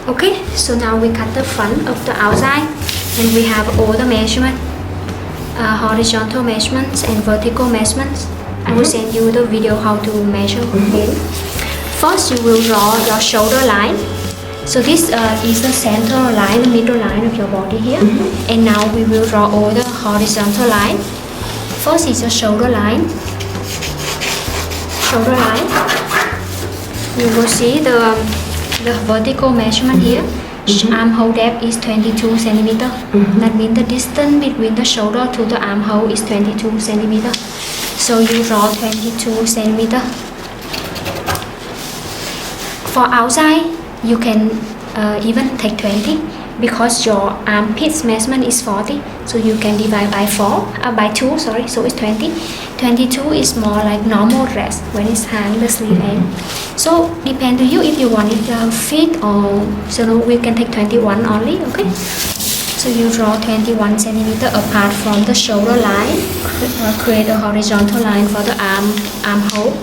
Okay, so now we cut the front of the áo dài, and we have all the measurement, horizontal measurements and vertical measurements. I will send you the video how to measure again. First, you will draw your shoulder line. So this is the center line, the middle line of your body here. And now we will draw all the horizontal line. First is your shoulder line. Shoulder line. You will see the vertical measurement here. Armhole depth is 22 centimeter. That means the distance between the shoulder to the armhole is 22 centimeter. So you draw 22 centimeter. For áo dài, you can even take 20 because your armpits measurement is 40, so you can divide by 2, sorry, so it's 20. 22 is more like normal dress when it's hang the sleeve end. So depend to you if you want it fit or so we can take 21 only, okay? So you draw 21 centimeter apart from the shoulder line, create a horizontal line for the armhole,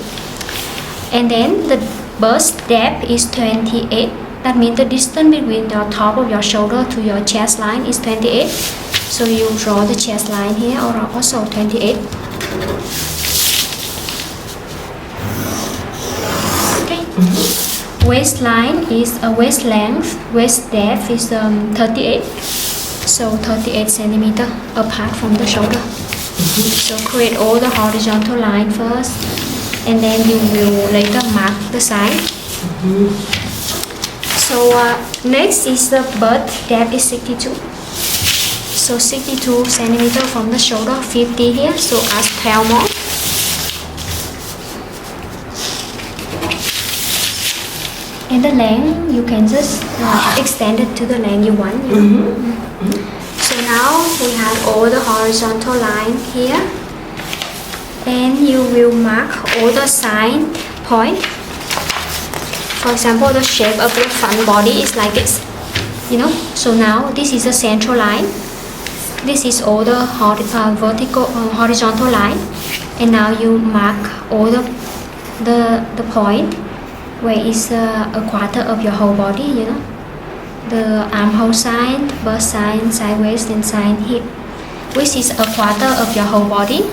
and then the bust depth is 28. That means the distance between the top of your shoulder to your chest line is 28. So you draw the chest line here, or also 28. Okay. Waistline is a waist length. Waist depth is 38. So 38 centimeter apart from the shoulder. So create all the horizontal line first, and then you will later mark the side. So next is the butt depth is 62. So 62 centimeter from the shoulder, 50 here. So add 12 more. And the length you can just extend it to the length you want. So now we have all the horizontal line here, and you will mark all the side point. For example, the shape of the front body is like this, you know. So now this is the central line. This is all the horizontal line, and now you mark all the point where is a quarter of your whole body, you know. The armhole side, bust side, side waist, and side hip, which is a quarter of your whole body,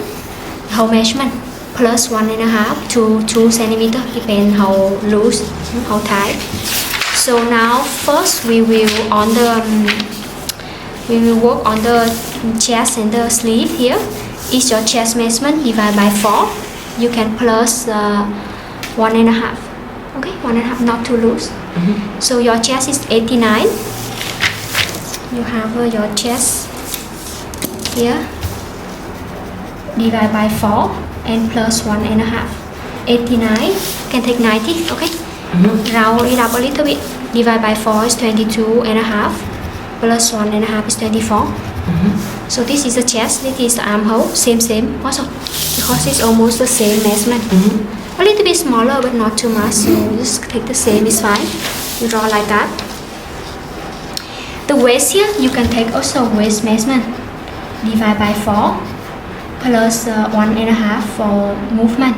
whole measurement, plus 1.5 to 2 centimeter, depend how loose, how tight. So now first we will work on the chest and the sleeve here. Is your chest measurement divided by 4. You can plus 1.5. Okay, 1.5, not too loose. So your chest is 89. You have your chest here, divide by 4 and plus 1.5. 89, can take 90, okay? Round it up a little bit. Divide by 4 is 22.5, plus 1.5 is 24. So this is the chest, this is the armhole, same also, because it's almost the same measurement. A little bit smaller but not too much, so just take the same, is fine. You draw like that. The waist here, you can take also waist measurement. Divide by 4 plus 1.5 for movement.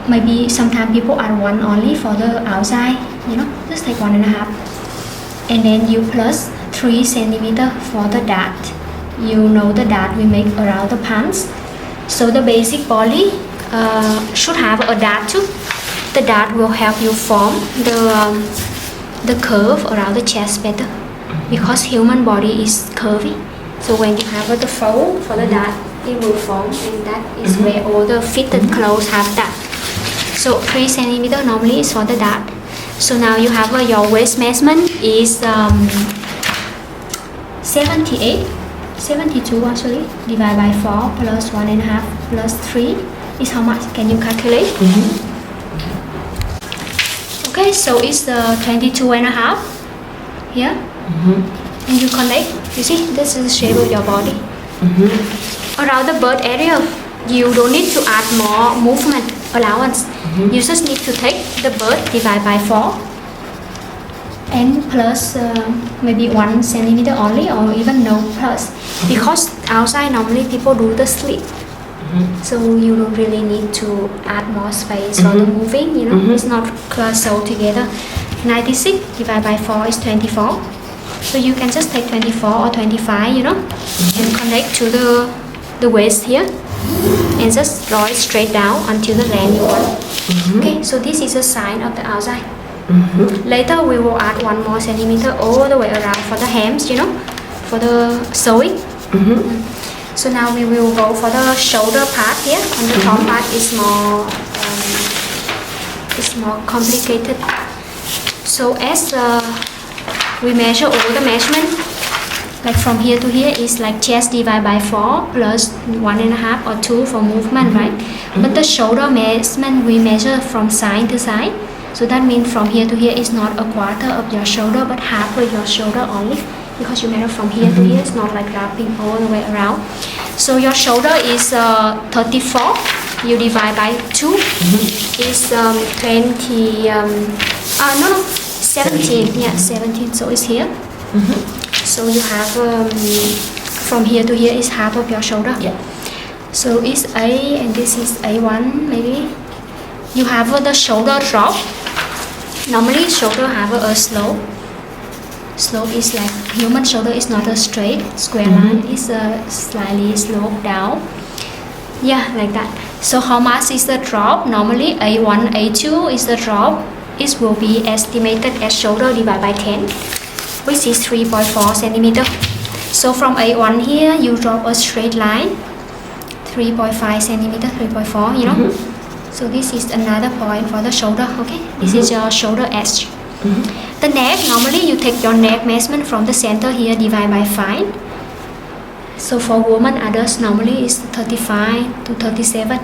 Maybe sometimes people add 1 only for the áo dài, you know, just take 1.5. And then you plus 3 centimeter for the dart. You know the dart we make around the pants. So the basic body should have a dart too. The dart will help you form the curve around the chest better, because human body is curvy. So when you have the fold for the dart, it will form, and that is where all the fitted clothes have that. So 3 centimeter normally is for the dart. So now you have your waist measurement is 78, 72 actually. Divide by 4 plus 1.5 plus 3 is how much? Can you calculate? Okay, so it's 22.5 here. And you connect. You see, this is the shape of your body. Around the butt area, you don't need to add more movement allowance. You just need to take the butt, divide by 4 and plus maybe 1 centimeter only, or even no plus, because outside normally people do the slit. So you don't really need to add more space for the moving, you know. It's not sew together. 96 divided by 4 is 24. So you can just take 24 or 25, you know, and connect to the waist here, and just draw it straight down until the length you want. Okay, so this is a sign of the áo dài. Later we will add 1 more centimeter all the way around for the hems, you know, for the sewing. So now we will go for the shoulder part here. On the top part is more complicated. So as we measure all the measurement, like from here to here is like chest divided by 4 plus 1.5 or 2 for movement, right? But the shoulder measurement we measure from side to side. So that means from here to here is not a quarter of your shoulder, but half of your shoulder only, because you measure from here to here. It's not like wrapping all the way around. So your shoulder is 34. You divide by 2 is 17. Yeah, 17. So it's here. So you have from here to here is half of your shoulder. Yeah. So it's A and this is A1 maybe. You have the shoulder drop. Normally shoulder have a slope. Slope is like human shoulder is not a straight square line. It's a slightly slope down. Yeah, like that. So how much is the drop? Normally A1, A2 is the drop. It will be estimated as shoulder divided by 10, which is 3.4 centimeter. So from A1 here, you drop a straight line, 3.5 centimeter, 3.4, you know. So this is another point for the shoulder, okay? This is your shoulder edge. The neck, normally you take your neck measurement from the center here, divide by 5. So for women, adults normally is 35 to 37.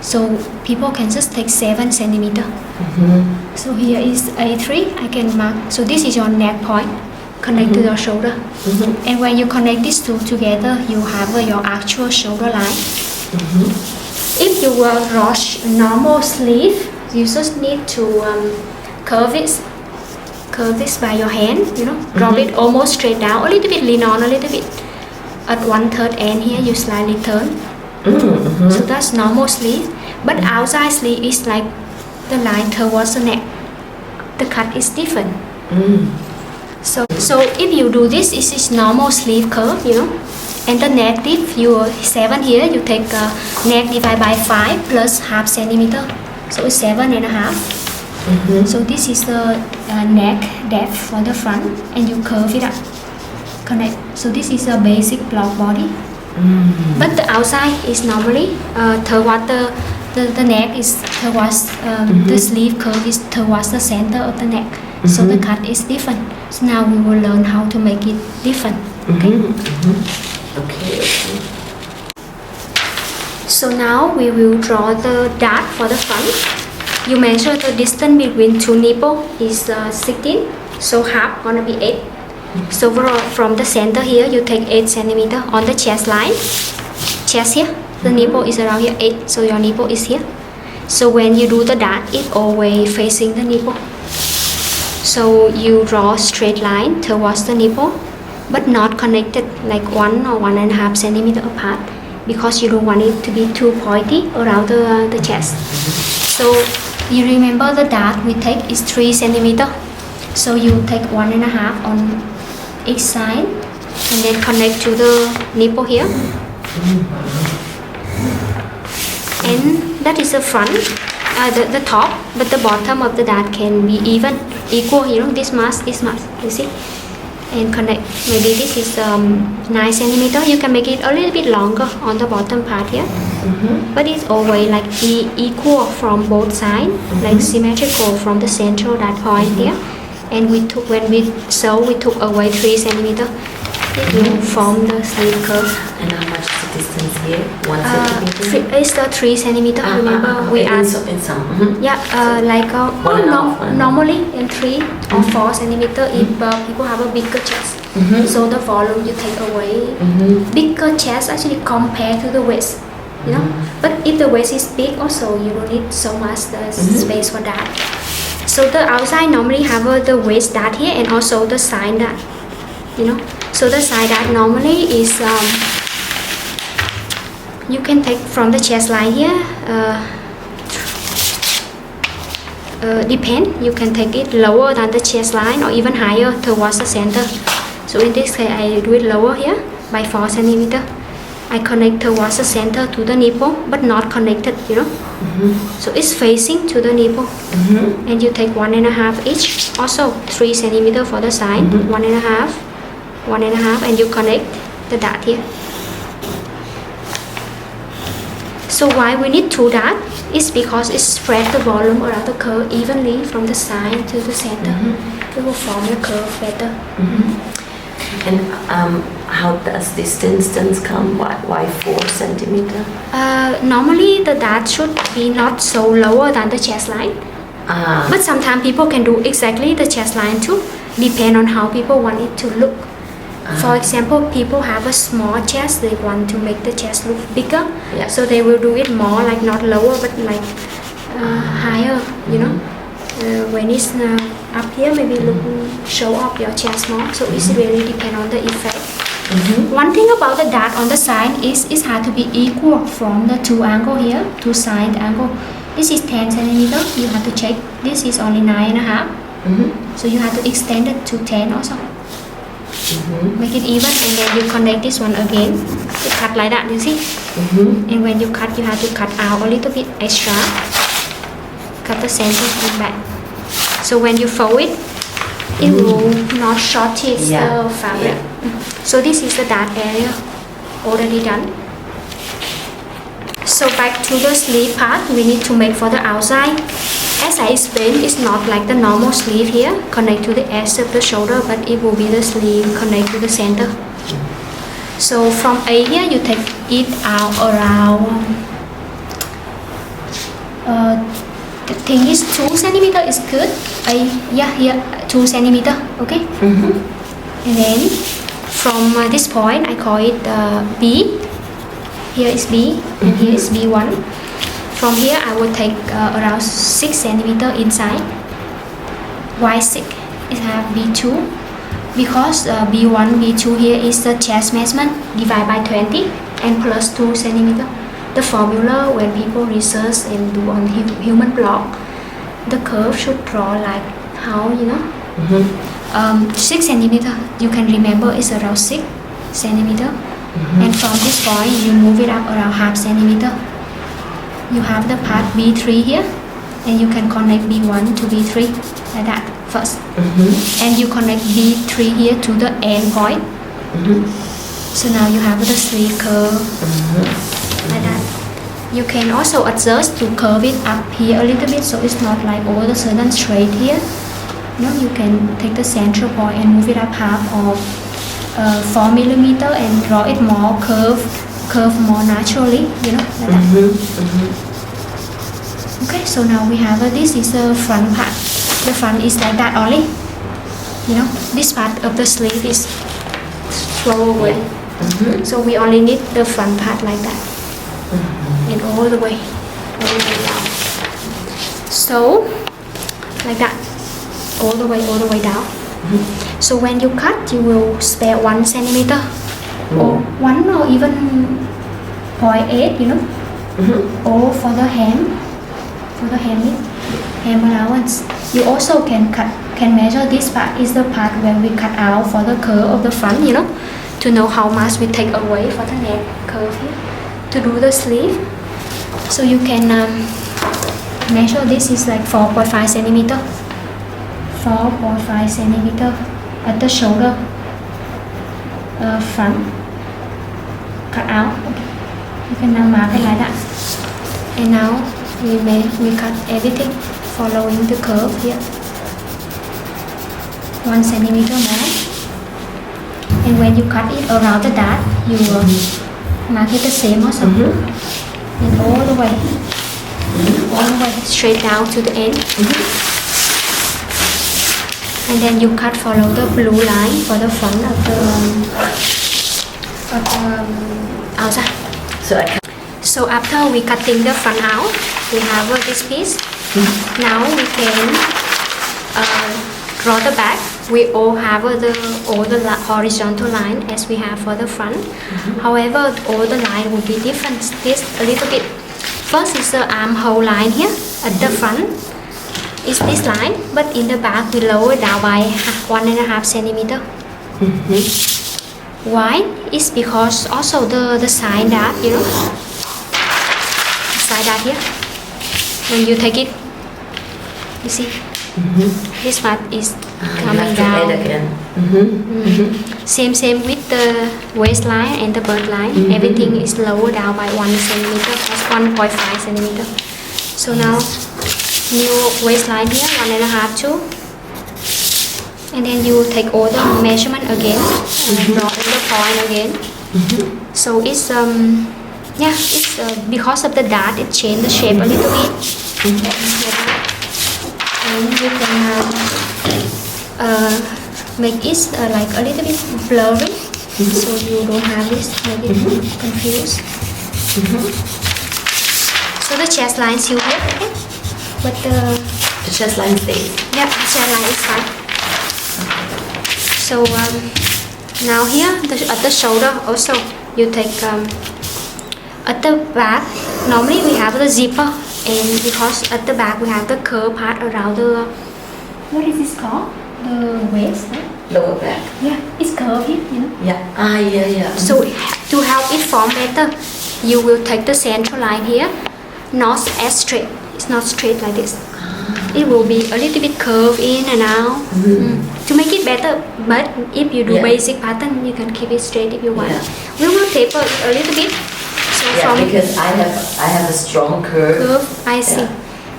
So people can just take 7 centimeter. So here is A3, I can mark. So this is your neck point, connect to your shoulder. And when you connect these two together, you have your actual shoulder line. If you will draw normal sleeve, you just need to curve this by your hand, you know, drop it almost straight down, a little bit lean on a little bit. At 1/3 end here, you slightly turn. So that's normal sleeve. But outside sleeve is like the line towards the neck. The cut is different. So if you do this, it is normal sleeve curve, you know. And the neck dip, you 7 here, you take neck divided by 5 plus half centimeter. So it's 7.5. So this is the neck depth for the front, and you curve it up. Connect. So this is a basic block body. But the outside is normally towards the neck is towards the sleeve curve is towards the center of the neck. So the cut is different. So now we will learn how to make it different. Okay. Okay. So now we will draw the dart for the front. You measure the distance between two nipple is 16. So half gonna be 8. So from the center here, you take 8 centimeter on the chest line. Chest here, the nipple is around here 8. So your nipple is here. So when you do the dart, it always facing the nipple. So you draw straight line towards the nipple, but not connected like 1 or 1.5 centimeter apart, because you don't want it to be too pointy around the chest. So you remember the dart we take is 3 centimeter. So you take 1.5 on each side and then connect to the nipple here. And that is the front, the top, but the bottom of the dart can be equal, you know, this much, you see, and connect. Maybe this is 9 centimeter. You can make it a little bit longer on the bottom part here, but it's always like equal from both sides, like symmetrical from the central dart point here. And when we sew, we took away 3 centimeter. It will form the sleeve curve. And how much is the distance here? 1 centimeter? It's the 3 centimeter. Remember we asked. In some. Yeah, like normally in 3 or 4 centimeter if people have a bigger chest. So the volume you take away. Bigger chest actually compared to the waist, you know. But if the waist is big, also you don't need so much space for that. So the outside normally have the waist dart here and also the side dart, you know. So the side dart normally is you can take from the chest line here depend. You can take it lower than the chest line or even higher towards the center. So in this case, I do it lower here by 4 centimeter. I connect towards the center to the nipple, but not connected, you know. So it's facing to the nipple. And you take 1.5 each. Also 3 centimeter for the side. 1.5, 1.5, and you connect the dart here. So why we need 2 darts? It's because it spread the volume around the curve evenly from the side to the center. It will form the curve better. And how does this distance come? Why 4 centimeter? Normally the dart should be not so lower than the chest line. But sometimes people can do exactly the chest line too. Depend on how people want it to look. For example, people have a small chest, they want to make the chest look bigger. So they will do it more, like not lower but like higher, you know. When it's up here, maybe look show off your chest more. So it's really depend on the effect. One thing about the dart on the side is it has to be equal from the 2 angle here, 2 side angle. This is 10 centimeter. You have to check. This is only 9.5. So you have to extend it to 10 also. Make it even, and then you connect this one again. You cut like that, you see. And when you cut, you have to cut out a little bit extra. Cut the center and back. So when you fold it, it will not shortage the fabric. So this is the dart area already done. So back to the sleeve part, we need to make for the outside. As I explained, it's not like the normal sleeve here, connect to the edge of the shoulder, but it will be the sleeve connect to the center. So from A here, you take it out around, the thing is 2 centimeter is good. Here 2 centimeter, okay? And then from this point, I call it B. Here is B, and here is B1. From here, I will take around 6 centimeter inside. Why 6? It have B2 because B1, B2 here is the chest measurement divided by 20 and plus 2 centimeter. The formula when people research and do on human block, the curve should draw like how, you know. 6 centimeter, you can remember it's around 6 centimeter. And from this point, you move it up around half centimeter. You have the part B3 here, and you can connect B1 to B3 like that first. And you connect B3 here to the end point. So now you have the sleeve curve like that. You can also adjust to curve it up here a little bit, so it's not like over the sudden straight here. You know, you can take the central point and move it up half of 4 millimeter and draw it more curve more naturally, you know, like that. Okay, so now we have this is the front part. The front is like that only. You know, this part of the sleeve is throw away. So we only need the front part like that. And all the way down. So like that, all the way down. So when you cut, you will spare 1 centimeter or 1 or even 0.8, you know, or for the hem allowance. You also can measure this part is the part where we cut out for the curve of the front, you know, to know how much we take away for the neck curve here to do the sleeve. So you can measure this is like 4.5 centimeter. 4.5 centimeter at the shoulder front cut out. Okay. You can now mark it like that. And now we cut everything following the curve here. 1 centimeter more. And when you cut it around the dart, you will mark it the same also. And all the way straight down to the end. And then you follow the blue line for the front of the outside. So after we cutting the front out, we have this piece. Now we can draw the back. We all have all the horizontal line as we have for the front. However, all the line will be different. This a little bit. First is the armhole line here at the front. is this line, but in the back we lower down by 1.5 centimeter. Why? It's because also the side dart, you know, side dart here. When you take it, you see, this part is coming down. Again. Same with the waistline and the bird line. Everything is lowered down by 1 centimeter, that's 1.5 centimeter. So now, new waistline here, 1.5 too. And then you take all the measurement again and draw all the point again. So it's because of the dart, it changed the shape a little bit. And you can make it like a little bit blurry, so you don't have this maybe confused. So the chest line still have, okay? But the chest line stays. Yeah, chest line is fine. So now here at the shoulder also you take at the back. Normally we have the zipper, and because at the back we have the curve part around the, what is this called? The waist, right? Lower back. Yeah, it's curved here, you know. Yeah. Yeah. So to help it form better, you will take the central line here, not as straight. It's not straight like this. It will be a little bit curved in and out to make it better. But if you do basic pattern, you can keep it straight if you want. We will taper a little bit. So because I have a strong curve. I see.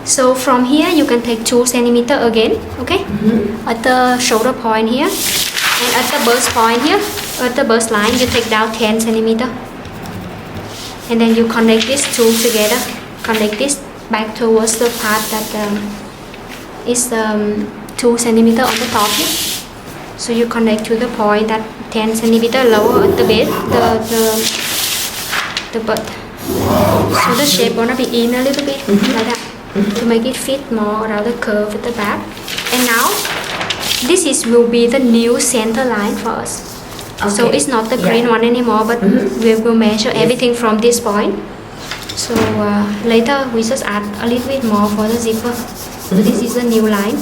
So from here you can take 2 centimeter again, okay? At the shoulder point here, and at the bust point here, at the bust line you take down 10 centimeter, and then you connect these two together. Connect this back towards the part that is 2 centimeter on the top here. So you connect to the point that 10 centimeter lower at the base, the butt. So the shape gonna be in a little bit like that to make it fit more around the curve at the back. And now this will be the new center line for us. So it's not the green one anymore, but we will measure everything from this point. So later we just add a little bit more for the zipper. So this is the new line,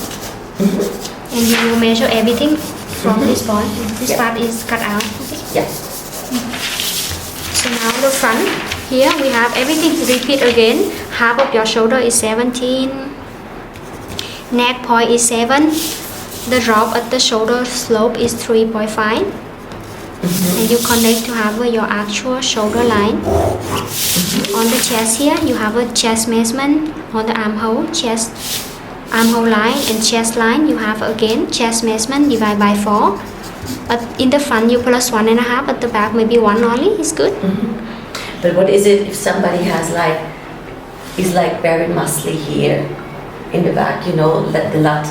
and you will measure everything from this point. This part is cut out. Okay? So now the front, here we have everything. Repeat again. Half of your shoulder is 17. Neck point is 7. The drop at the shoulder slope is 3.5. And you connect to have your actual shoulder line. On the chest here, you have a chest measurement. On the armhole, chest armhole line and chest line, you have again chest measurement divided by 4. In the front, you plus 1.5. At the back, maybe 1 only is good. But what is it if somebody has is very muscly here in the back, you know, the lat?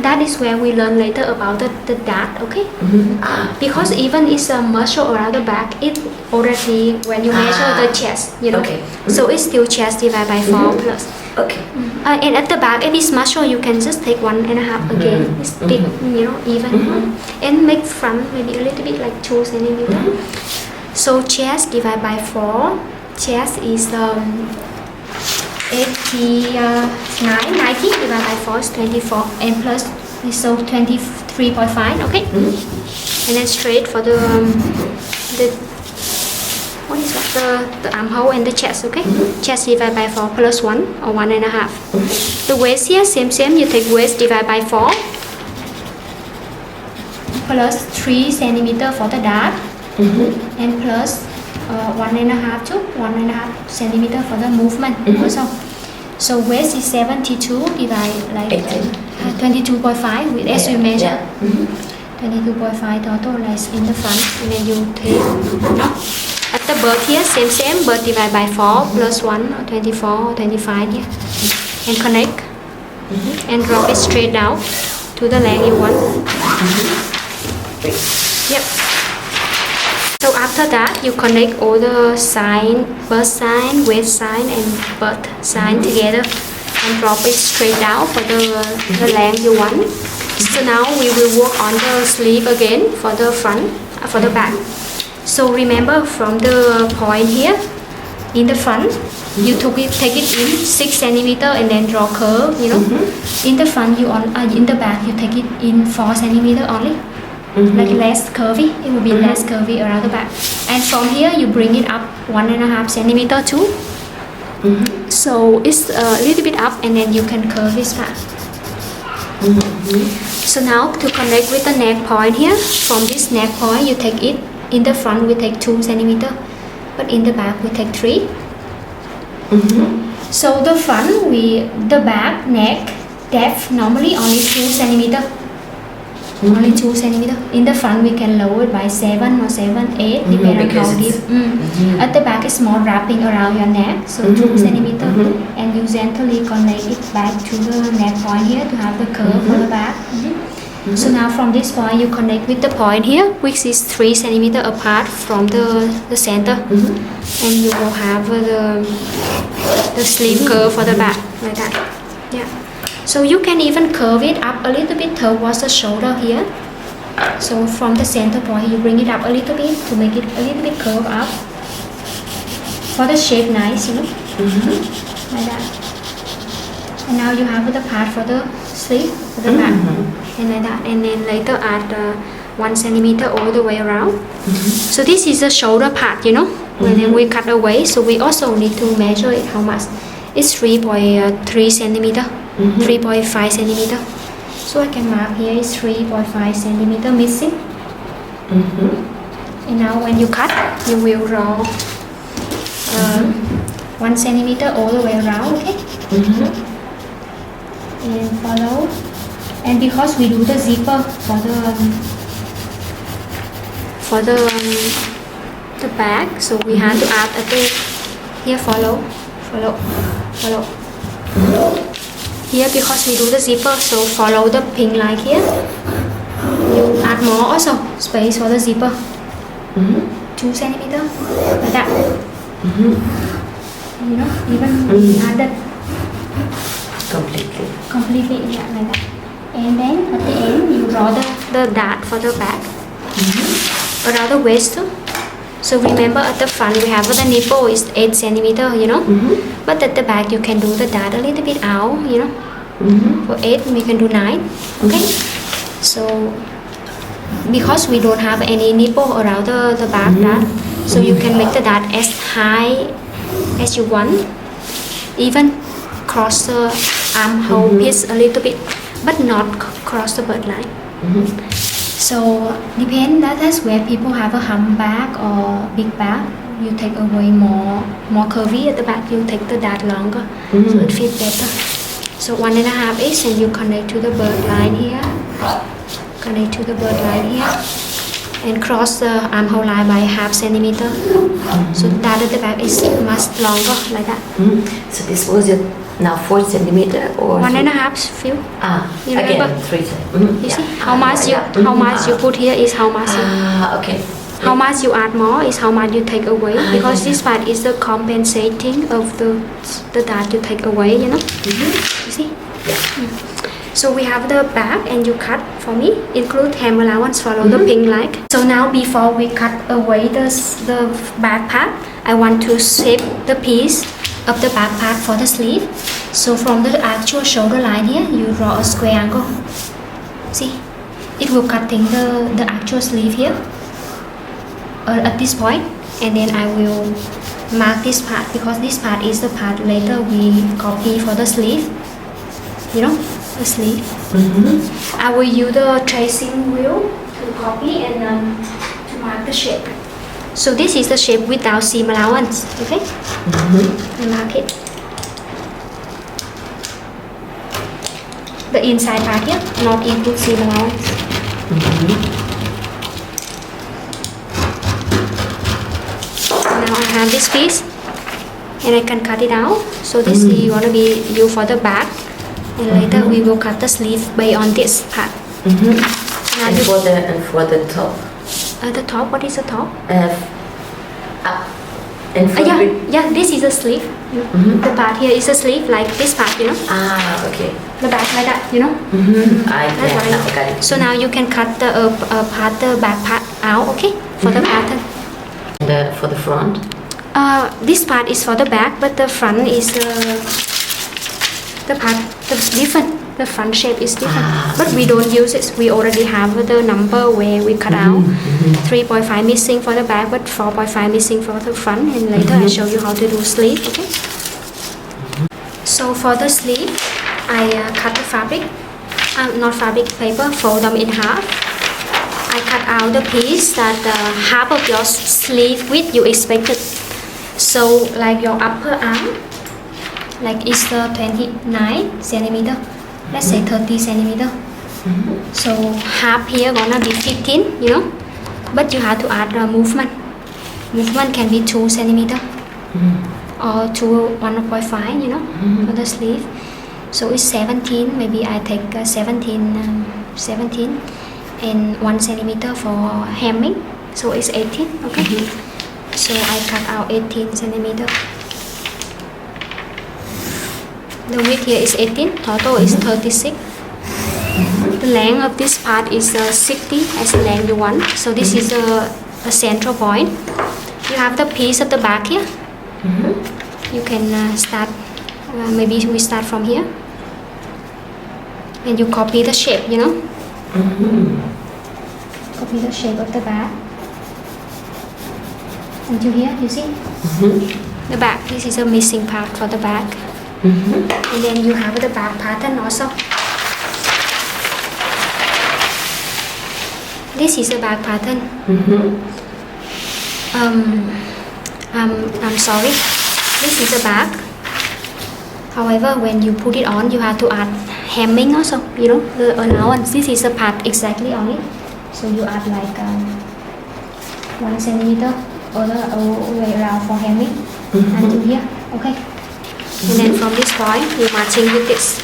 That is where we learn later about the dart, okay? Because even it's a muscle around the back, it already, when you measure the chest, you know, so it's still chest divided by 4 plus. Okay. And at the back, if it's muscle, you can just take 1.5 again. It's big, you know, even. And make front maybe a little bit like 2 centimeter. So chest divided by 4. Chest is 90 divided by 4 is 24, and plus is so 23.5, okay? And then straight for the what is that? The armhole and the chest, okay? Chest divided by 4 plus 1 or 1.5. The waist here, same, you take waist divided by 4 plus 3 centimeter for the dart, and plus 1.5 to 1.5 centimeter for the movement also. So waist is 72 divided like 22.5 as we measure. 22.5 total lies in the front, and then you take at the birth here, same, birth divided by 4 plus 1 or 24 or 25 here, and connect and drop it straight down to the length you want. Yep. So after that, you connect all the sign, birth sign, waist sign, and birth sign together, and drop it straight down for the length you want. So now we will work on the sleeve again for the front, for the back. So remember from the point here, In the front, you take it in 6 centimeter and then draw curve, you know. In the front, in the back, you take it in 4 centimeter only. Like less curvy, it will be less curvy around the back. And from here, you bring it up 1.5 centimeter too. So it's a little bit up, and then you can curve this part. So now to connect with the neck point here, from this neck point, you take it in the front. We take 2 centimeter, but in the back we take 3. So the front, the back neck depth normally only 2 centimeter. Only 2 centimeter. In the front, we can lower it by 7 or 7, 8, depending on how deep. At the back, it's more wrapping around your neck, so 2 centimeter. And you gently connect it back to the neck point here to have the curve for the back. So now from this point, you connect with the point here, which is 3 centimeter apart from the center. And you will have the sleeve curve for the back, like that. Yeah. So you can even curve it up a little bit towards the shoulder here. So from the center point, you bring it up a little bit to make it a little bit curved up. For the shape nice, you know, like that. And now you have the part for the sleeve, for the back, and like that. And then later add 1 centimeter all the way around. So this is the shoulder part, you know, when then we cut away. So we also need to measure it how much. It's 3.3 centimeter. 3.5 centimeter. So I can mark here is 3.5 centimeter missing. And now when you cut, you will draw 1 centimeter all the way around, okay? And follow. And because we do the zipper for the back, so we have to add a bit. Here, follow. Here, because we do the zipper, so follow the pink line here. You add more also space for the zipper. 2 centimeter, like that. You know, even we added completely, yeah, like that. And then at the end, you draw the dart for the back around the waist too. So remember, at the front we have the nipple is 8 centimeter, you know. But at the back you can do the dart a little bit out, you know. For 8 we can do 9, okay. So because we don't have any nipple around the back dart, so you can make the dart as high as you want, even cross the armhole piece a little bit, but not cross the bird line. So depend, that's where people have a hump back or big back. You take away more curvy at the back, you take the dart longer, so it fits better. So 1.5 inch, and you connect to the bird line here. Connect to the bird line here, and cross the armhole line by 0.5 centimeter. So that at the back is much longer, like that. So this was it now 4 centimeter or 1.5 feel. You again remember? 3 centimeter. You see how much you put here is how much okay. how much you add more is how much you take away, because this part is the compensating of the dart you take away, you know. You see? So we have the back, and you cut for me, include hem allowance, follow the pink line. So now before we cut away the back part, I want to shape the piece of the back part for the sleeve. So from the actual shoulder line here, you draw a square angle. See? It will cutting the actual sleeve here at this point, and then I will mark this part, because this part is the part later we copy for the sleeve, you know, the sleeve. I will use the tracing wheel to copy and to mark the shape. So this is the shape without seam allowance, okay? I mark it. The inside part here, not include seam allowance. Now I have this piece, and I can cut it out. So this is gonna be used for the back, and later we will cut the sleeve based on this part. And for the top. The top, what is the top? Up. And for yeah, this is a sleeve. The part here is a sleeve, like this part, you know. Okay. The back like that, you know. I got it. So now you can cut the the back part out, okay, for the pattern. And for the front? This part is for the back, but the front is the different. The front shape is different, but we don't use it. We already have the number where we cut out 3.5 missing for the back, but 4.5 missing for the front. And later I show you how to do sleeve. Okay. So for the sleeve, I cut the fabric, not fabric, paper, fold them in half. I cut out the piece that half of your sleeve width you expected. So like your upper arm, like is 29 centimeter. Let's say 30 centimeter. So half here gonna be 15, you know. But you have to add movement. Movement can be 2 centimeter or 1.5, you know, for the sleeve. So it's 17. Maybe I take 17 and 1 centimeter for hemming. So it's 18. Okay. So I cut out 18 centimeter. The width here is 18, total is 36. The length of this part is 60 as the length you want. So this is a central point. You have the piece at the back here. You can start, maybe we start from here. And you copy the shape, you know. Copy the shape of the back. Until here, you see? The back, this is a missing part for the back. And then you have the back pattern also. This is a back pattern. I'm sorry. This is the back. However, when you put it on, you have to add hemming also. You know, the allowance. This is a part exactly on it. So you add like 1 centimeter all the way around for hemming until here. Okay. And then from this point, you're matching with this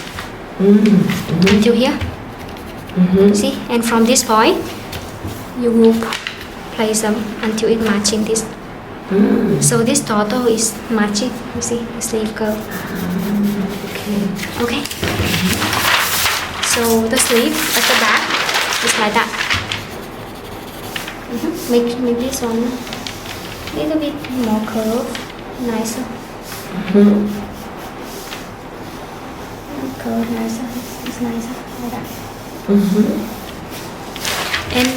until here. See? And from this point, you will place them until it matching this. So this total is matching. You see the sleeve curve. Okay. So the sleeve at the back is like that. Make this one a little bit more curved, nicer. Curve nicer, it's nicer like that. And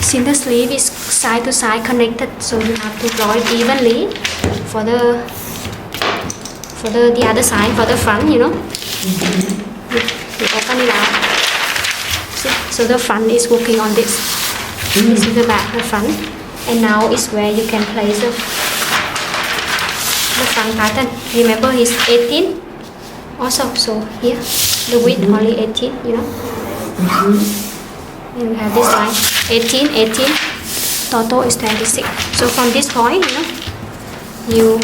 since the sleeve is side to side connected, so you have to draw it evenly for the other side, for the front, you know. You open it out. See? So the front is working on this. This is the back, the front, and now is where you can place the front pattern. Remember, it's 18. Also, so here the width only 18, you know. And we have this line 18, total is 26. So from this point, you know, you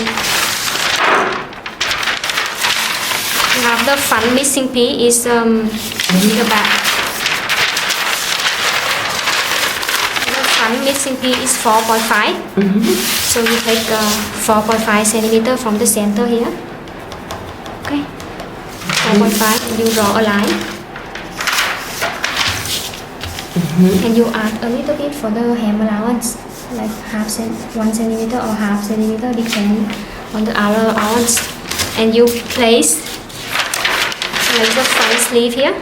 have the front missing piece is the back. The front missing piece is 4.5. So you take 4.5 centimeter from the center here. Okay. 4.5, you draw a line and you add a little bit for the hem allowance, like 1 centimeter or half centimeter, depending on the other allowance. And you place the front sleeve here.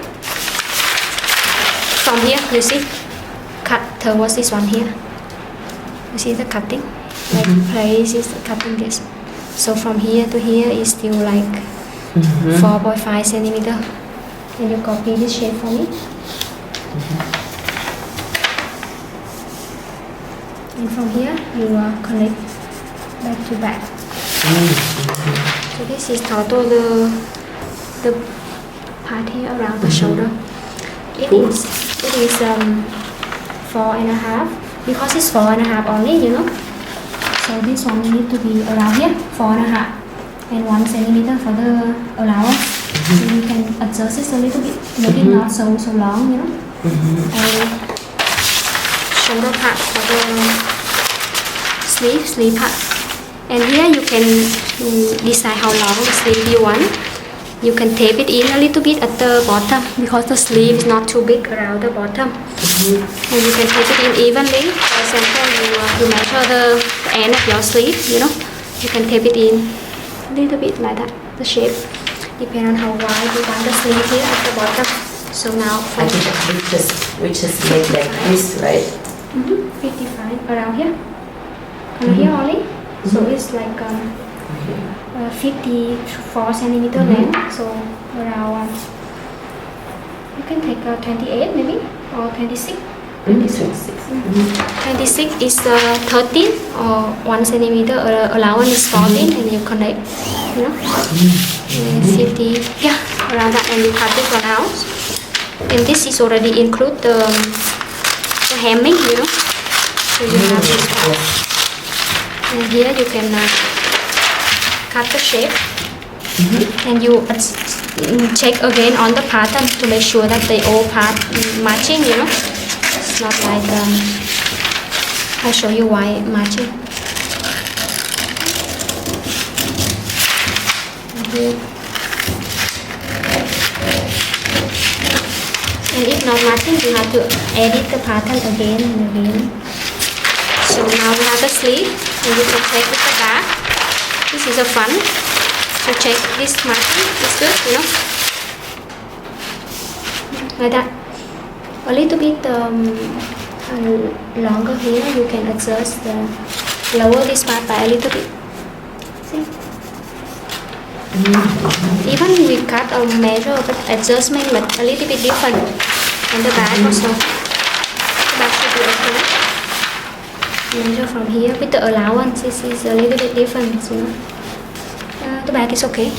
From here, you see, cut towards this one here. You see the cutting, like place is cutting this. So from here to here is still like 4.5 centimeter. And you copy this shape for me. And from here you connect back to back. So this is total the part here around the shoulder. It is 4.5 because it's 4.5 only, you know. So this one need to be around here 4.5. And 1 centimeter for the allowance. So you can adjust it a little bit, maybe not so long, you know. And shoulder part for the sleeve part. And here you can decide how long the sleeve you want. You can tape it in a little bit at the bottom because the sleeve is not too big around the bottom. And you can tape it in evenly. For example, you measure the end of your sleeve, you know. You can tape it in a little bit like that. The shape depends on how wide you want the sleeve here at the bottom. So now I think we just make like this, right? 55 around here. Here only. So it's like 54 centimeter length. So around you can take 28 maybe or 26. 26 is 13 or 1 centimeter. Allowance is 14, and you connect. You know, 50. Yeah, around that, and you cut it one out. And this is already include the hemming, you know. So you have this part. And here you can cut the shape. And you check again on the pattern to make sure that they all part matching, you know. It's not like I'll show you why matching. And if not matching, you have to edit the pattern again and again. So now we have the sleeve, and you can check with the back. This is the front. So check this matching is good, you know. Like that. A little bit longer here. You can adjust lower this part by a little bit. See? Even we cut or measure, but adjustment but a little bit different. And the back also. The back should be okay. Measure from here with the allowance. This is a little bit different, you know. The back is okay.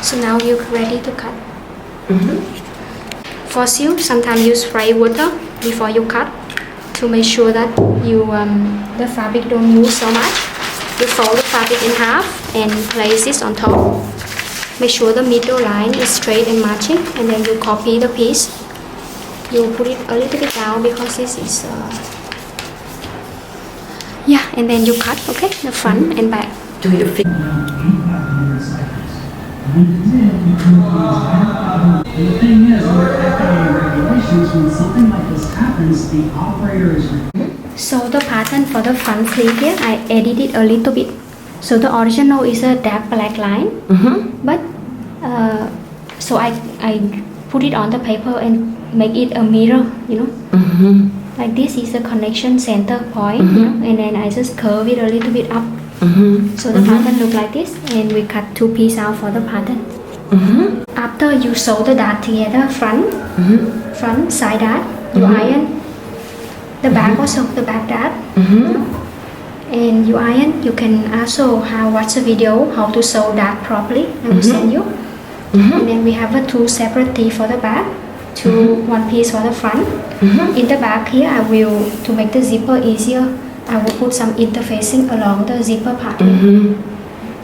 So now you're ready to cut. For sew, sometimes use spray water before you cut to make sure that you the fabric don't move so much. You fold the fabric in half and place this on top. Make sure the middle line is straight and matching, and then you copy the piece. You put it a little bit down because this is yeah, and then you cut, okay, the front and back. Do you feel? The thing is, under FAA regulations, when something like this happens, the operator is. So the pattern for the front sleeve here, I edited a little bit. So the original is a dark black line, but so I put it on the paper and make it a mirror, you know. Like this is the connection center point, you know, and then I just curve it a little bit up. So the pattern look like this, and we cut 2 pieces out for the pattern. After you sew the dart together, front side dart, you iron the back also, the back dart, and you iron. You can also watch a video how to sew dart properly. I will send you. And then we have a 2 separate tee for the back, 1 piece for the front. In the back here, I will, to make the zipper easier, I will put some interfacing along the zipper part.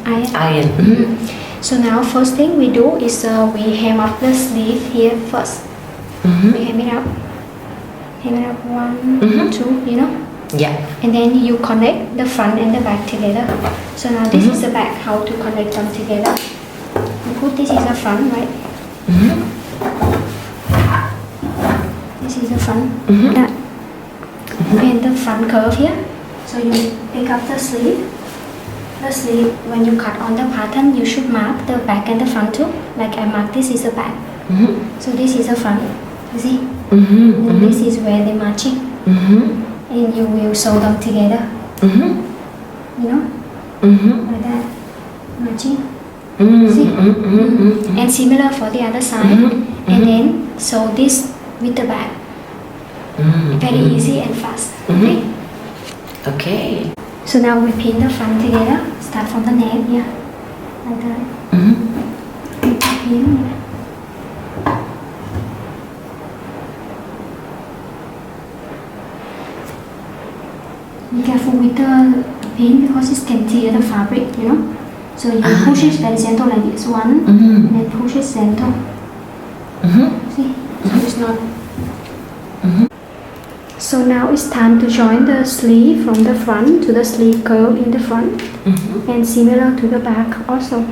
Iron. So now first thing we do is we hem up the sleeve here first. We hem it up 1, 2, you know. Yeah. And then you connect the front and the back together. So now this is the back, how to connect them together. You put this is the front, right? This is the front. And the front curve here. So you pick up the sleeve. The sleeve, when you cut on the pattern, you should mark the back and the front too. Like I mark this is the back. So this is the front. You see? And this is where they're matching. And you will sew them together. You know? Like that. Matching. See? And similar for the other side. And then sew this with the back. Very easy and fast. Okay? Okay. So now we pin the front together. Start from the neck here. Like that. Pin. Be careful with the pin because it can tear the fabric, you know. So you push it very gentle like this. 1 and then push it gentle. See? So it's not. So now it's time to join the sleeve from the front to the sleeve curve in the front, and similar to the back also.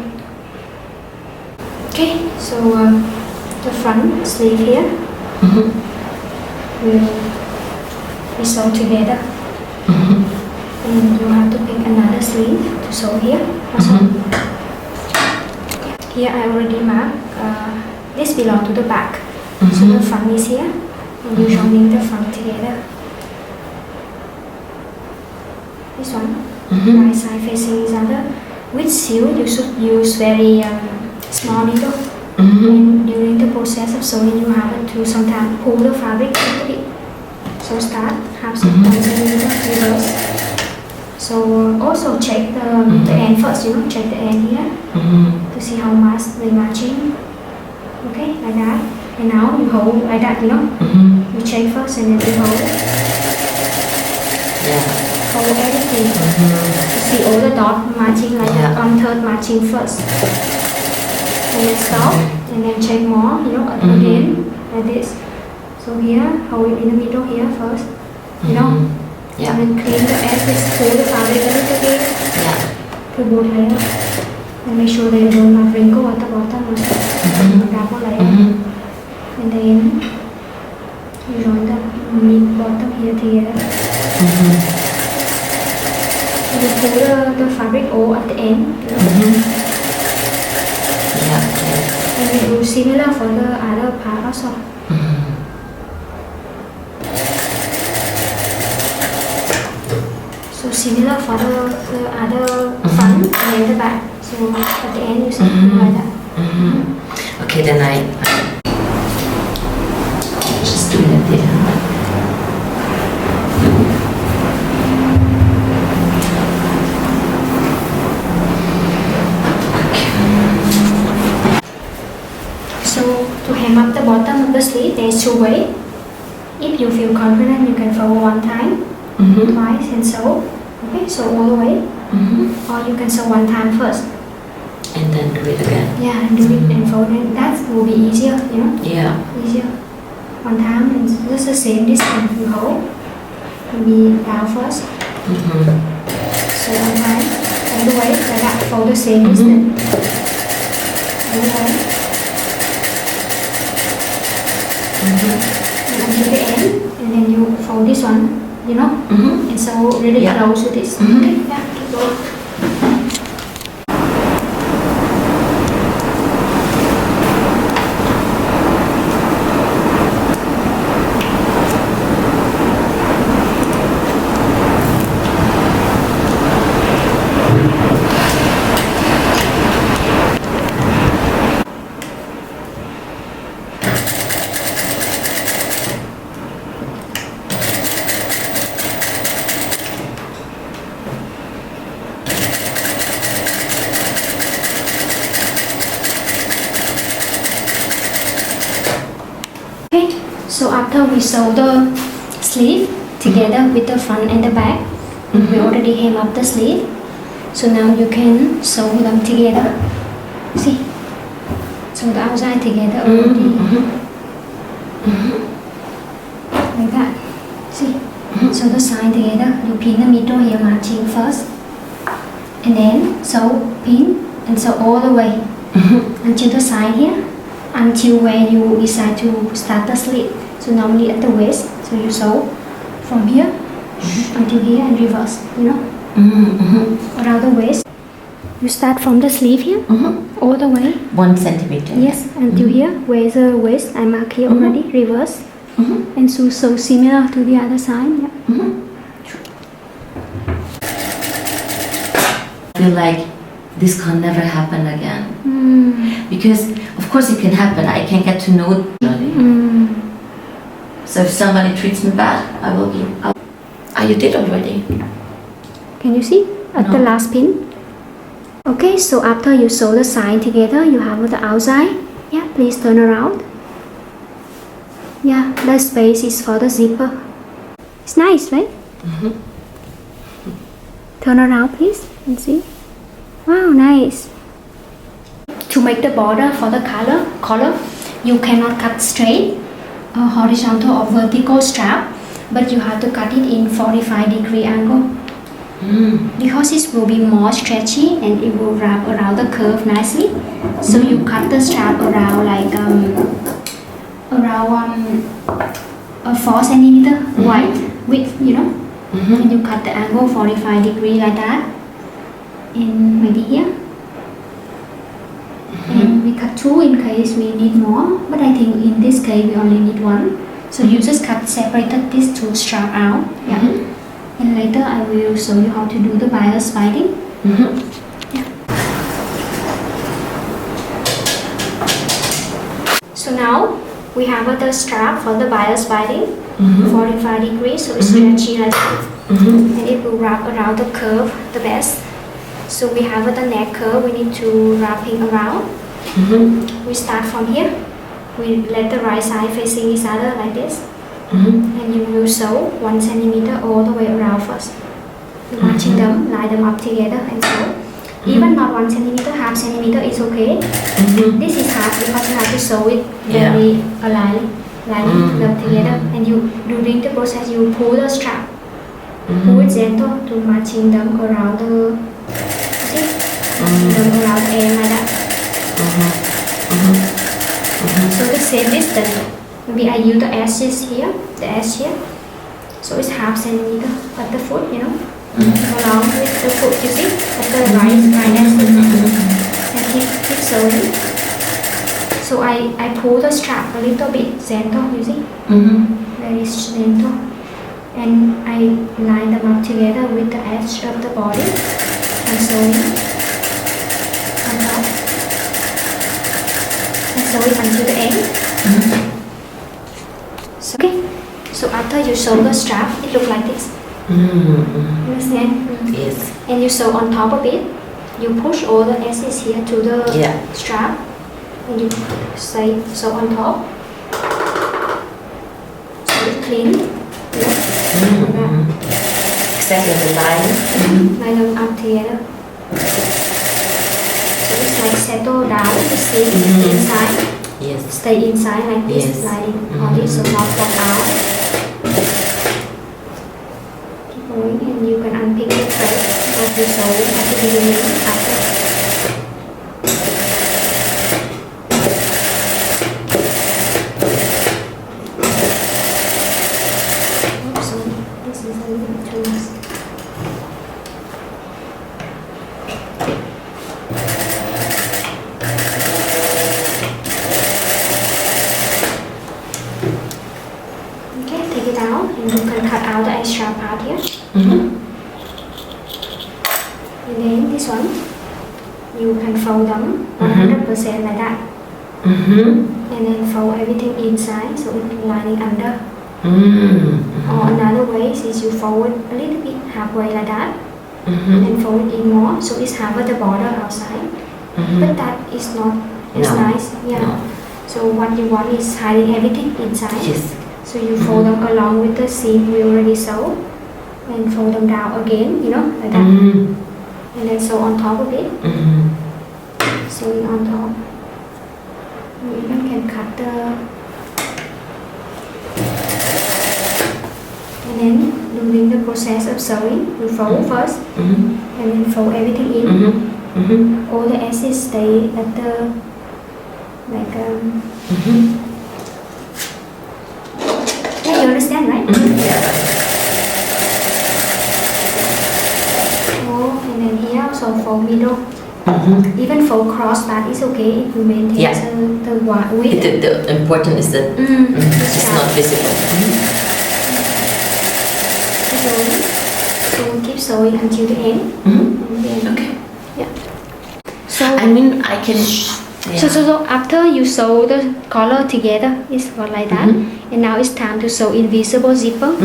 Okay, so the front sleeve here will be sewn together. And you have to pick another sleeve to sew here. Also, here I already marked. This belongs to the back. So the front is here. And you joining the front together. This one, right side facing each other. With sew, you should use very small needle. And during the process of sewing, you have to sometimes pull the fabric a little bit. So start, half centimeter, reverse. So also check the end first, check the end here to see how much they matching. Okay, like that. And now you hold like that, You check first and then you hold. Yeah. Hold everything. You see all the dots matching like that. On third matching first. And then stop. And then check more, again, like this. So here, hold it in the middle here first. Yeah. And then clean the edges, pull the fabric a little bit. Yeah. To both layers. And make sure they don't have wrinkle at the bottom also. Double layer. And then you join the mid bottom here together. And you pull the fabric all at the end. Yeah. And you do similar for the other part also. So similar for the other front and then the back. So at the end you see like that. Okay, then I just do it there. So to hem up the bottom of the sleeve, there is two ways. If you feel confident, you can fold one time, twice, and sew. Okay, so all the way. Or you can sew one time first. And then do it again. Yeah, and do it and fold it. That will be easier, Yeah. Easier. One time and just the same distance you hold. Maybe down first. So one time, all the way, like that, fold the same distance. All the way. And until the end, and then you fold this one, and so really close to this. Okay, yeah, keep going. So after we sew the sleeve together with the front and the back, we already hem up the sleeve. So now you can sew them together. See? So the outside together already. Like that. See? So the side together, you pin the middle here matching first. And then sew, pin, and sew all the way until the side here. Until where you decide to start the slit. So normally at the waist, so you sew from here until here and reverse, around the waist. You start from the sleeve here, all the way. 1 centimeter. Yes, until here, where is the waist, I mark here already, reverse. And so similar to the other side. Yeah. I feel like this can never happen again. Because of course it can happen. I can get to know it. So if somebody treats me bad, I will give up. You did already. Can you see at the last pin? Okay, so after you sew the side together, you have the outside. Yeah, please turn around. Yeah, the space is for the zipper. It's nice, right? Turn around, please, and see. Wow, nice. To make the border for the collar, you cannot cut straight, horizontal or vertical strap, but you have to cut it in 45-degree angle. Because it will be more stretchy and it will wrap around the curve nicely. So you cut the strap around like around 4 centimeter wide width, And you cut the angle 45 degree like that. And maybe here. And we cut 2 in case we need more, but I think in this case we only need 1. So you just cut separated these 2 strap out. Yeah. And later I will show you how to do the bias binding. Yeah. So now we have the strap for the bias binding, 45 degrees, so it's stretchy like that. And it will wrap around the curve the best. So we have the neck curve, we need to wrapping around. We start from here. We let the right side facing each other like this. And you will sew 1 centimeter all the way around first. Matching them, line them up together and sew. Even not 1 centimeter, half centimeter is okay. This is half because you have to sew it very aligned, line them together. And you during the process you pull the strap. Pull it gentle to matching them around the around the end like that. So the same distance. Maybe I use the edges here, the edge here. So it's half centimeter at the foot, you know. Along with the foot, you see, at the right edge. And keep sewing. So I pull the strap a little bit gentle, you see. Very gentle. And I line them up together with the edge of the body. And sewing on top. And sew it until the end. So, okay. So after you sew the strap, it looks like this. Understand? Yes. And you sew on top of it. You push all the edges here to the strap. And you sew on top. So it's clean. Exactly the line. Line them up together. So it's like settle down to see inside. Yes. Stay inside like this, lining on it, so not fall out. Keep going, and you can unpick the thread because you sew it at the beginning after. Oops, sorry, this is a little bit too much. Take it out and you can cut out the extra part here. And then this one, you can fold them 100% like that. And then fold everything inside so it's lining under. Or another way is you fold it a little bit halfway like that. And fold it in more so it's half of the border outside. But that is not as nice. Yeah. So what you want is hiding everything inside. Yes. So you fold them along with the seam we already sewed and fold them down again, you know, like that. And then sew on top of it. Sewing on top. You even can cut the... And then during the process of sewing, you fold first and then fold everything in. All the edges stay at the... You understand, right? Fold, and then here also fold middle. Even fold cross, that is okay if you maintain the width. The important is that it's not visible. So keep sewing until the end. And then, Okay. Yeah. So I mean, I can. So after you sew the collar together, it's got like that. And now it's time to sew invisible zipper.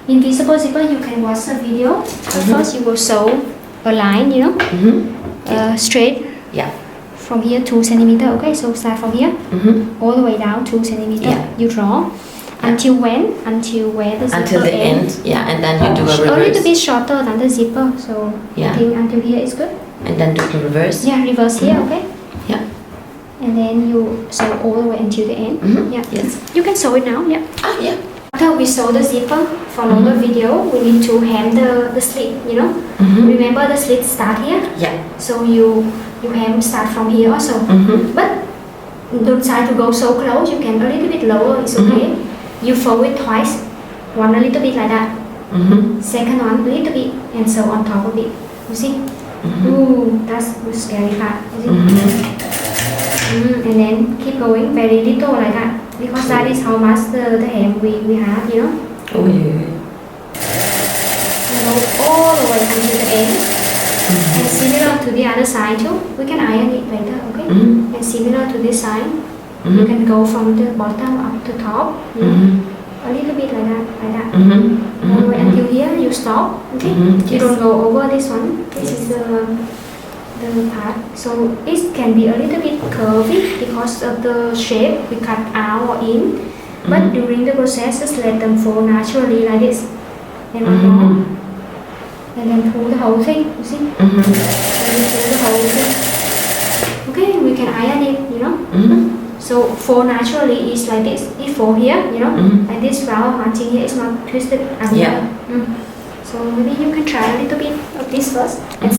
Invisible zipper, you can watch the video. First you will sew a line, you know, straight. Yeah. From here 2 centimeter. Okay, so start from here all the way down 2 centimeter. Yeah. You draw until when? Until where the zipper Until the end. Yeah, and then you do a reverse. A little bit shorter than the zipper. So I think until here is good. And then do the reverse. Yeah, reverse here. Okay. Yeah. And then you sew all the way until the end. Yeah. Yes. You can sew it now. Yeah. Ah, yeah. After we sew the zipper, follow the video. We need to hem the slit. You know. Remember the slit start here. Yeah. So you hem start from here also. But don't try to go so close. You can a little bit lower. It's okay. You fold it twice. One a little bit like that. Second one, a little bit, and so on top of it. You see? Ooh, that's the scary part. You see? And then keep going very little like that, because that is how much the hem we have, you know. Oh yeah. And go all the way until the end. And similar to the other side too. We can iron it later, okay? And similar to this side, you can go from the bottom up to top, you know? A little bit like that, all the way until here. You stop, okay? You don't go over this one. This is the part. So it can be a little bit curvy because of the shape we cut out or in. But during the process, just let them fall naturally like this. And one more. And then pull the whole thing, you see? And then pull the whole thing. Okay, we can iron it, you know? So fall naturally is like this. It fall here, you know? Like this flower matching here is not twisted under. Yeah. So maybe you can try a little bit of this first.